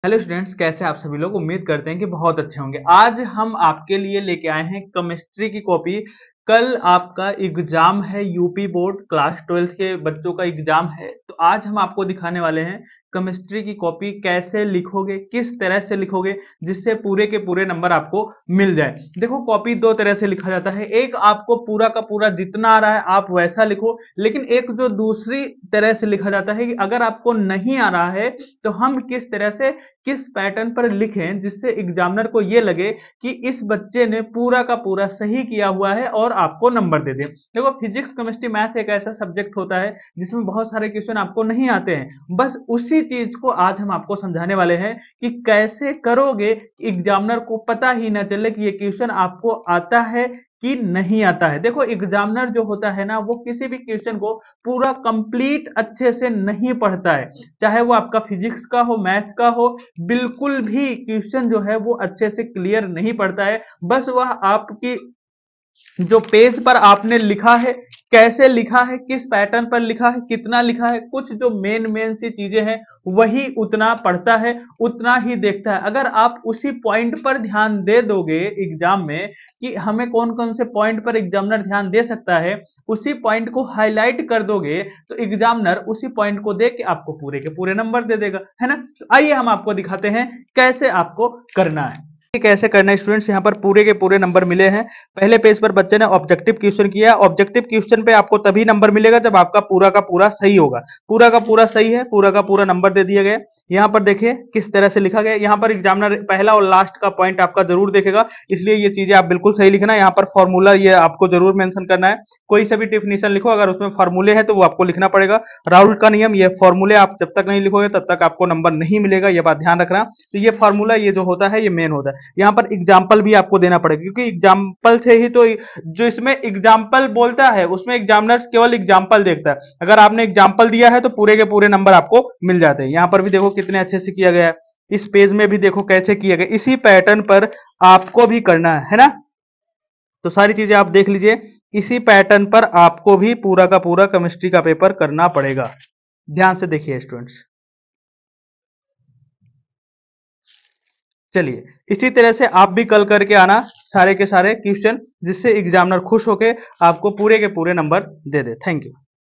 Hello students, कैसे आप सभी लोग। उम्मीद करते हैं कि बहुत अच्छे होंगे। आज हम आपके लिए लेके आए हैं केमिस्ट्री की कॉपी। कल आपका एग्जाम है, यूपी बोर्ड क्लास 12 के बच्चों का एग्जाम है। तो आज हम आपको दिखाने वाले हैं केमिस्ट्री की कॉपी कैसे लिखोगे, किस तरह से लिखोगे जिससे पूरे के पूरे नंबर आपको मिल जाए। देखो, कॉपी दो तरह से लिखा जाता है। एक, आपको पूरा का पूरा जितना आ रहा है आप वैसा लिखो। लेकिन एक जो दूसरी तरह से लिखा जाता है कि अगर आपको नहीं आ रहा है तो हम किस तरह से, किस पैटर्न पर लिखें जिससे एग्जामिनर को यह लगे कि इस बच्चे ने पूरा का पूरा सही किया हुआ है और आपको नंबर दे दे। देखो, फिजिक्स केमिस्ट्री मैथ एक ऐसा सब्जेक्ट होता है जिसमें बहुत सारे क्वेश्चन आपको नहीं आते हैं। बस उसी चीज को आज हम आपको समझाने वाले हैं कि कैसे करोगे एग्जामिनर को पता ही ना चले कि ये क्वेश्चन आपको आता है कि नहीं आता है। देखो, एग्जामिनर जो होता है ना, वो किसी भी क्वेश्चन को पूरा कंप्लीट अच्छे से नहीं पढ़ता है। चाहे वो आपका फिजिक्स का हो, मैथ का हो, बिल्कुल भी क्वेश्चन जो है वो अच्छे से क्लियर नहीं पड़ता है। बस वह आपकी जो पेज पर आपने लिखा है, कैसे लिखा है, किस पैटर्न पर लिखा है, कितना लिखा है, कुछ जो मेन मेन सी चीजें हैं वही उतना पढ़ता है, उतना ही देखता है। अगर आप उसी पॉइंट पर ध्यान दे दोगे एग्जाम में कि हमें कौन कौन से पॉइंट पर एग्जामिनर ध्यान दे सकता है, उसी पॉइंट को हाईलाइट कर दोगे तो एग्जामिनर उसी पॉइंट को देख के आपको पूरे के पूरे नंबर दे देगा, है ना। तो आइए हम आपको दिखाते हैं कैसे आपको करना है। कैसे करना है स्टूडेंट्स, यहाँ पर पूरे के पूरे नंबर मिले हैं। पहले पेज पर बच्चे ने ऑब्जेक्टिव क्वेश्चन किया। ऑब्जेक्टिव क्वेश्चन पे आपको तभी नंबर मिलेगा जब आपका पूरा का पूरा सही होगा। पूरा का पूरा सही है, पूरा का पूरा नंबर दे दिया गया। यहाँ पर देखिए किस तरह से लिखा गया। यहाँ पर एग्जामिनर पहला और लास्ट का पॉइंट आपका जरूर देखेगा, इसलिए ये चीजें आप बिल्कुल सही लिखना। यहाँ पर फॉर्मूला ये आपको जरूर मेंशन करना है। कोई सा भी डेफिनेशन लिखो, अगर उसमें फॉर्मूले है तो वो आपको लिखना पड़ेगा। राउल का नियम, ये फॉर्मूले आप जब तक नहीं लिखोगे तब तक आपको नंबर नहीं मिलेगा, ये बात ध्यान रखना। तो ये फॉर्मूला ये जो होता है ये मेन होता है। यहाँ पर एग्जाम्पल भी आपको देना पड़ेगा, क्योंकि एग्जाम्पल से ही तो जो इसमें एग्जाम्पल बोलता है उसमें एग्जामिनर केवल एग्जाम्पल देखता है। अगर आपने एग्जाम्पल दिया है तो पूरे के पूरे नंबर आपको मिल जाते हैं। यहाँ पर भी देखो कितने अच्छे से किया गया है। इस पेज में भी देखो कैसे किया गया। इसी पैटर्न पर आपको भी करना है ना। तो सारी चीजें आप देख लीजिए। इसी पैटर्न पर आपको भी पूरा का पूरा केमिस्ट्री का पेपर करना पड़ेगा। ध्यान से देखिए स्टूडेंट्स। चलिए, इसी तरह से आप भी कल करके आना सारे के सारे क्वेश्चन, जिससे एग्जामिनर खुश होके आपको पूरे के पूरे number they they. Thank you.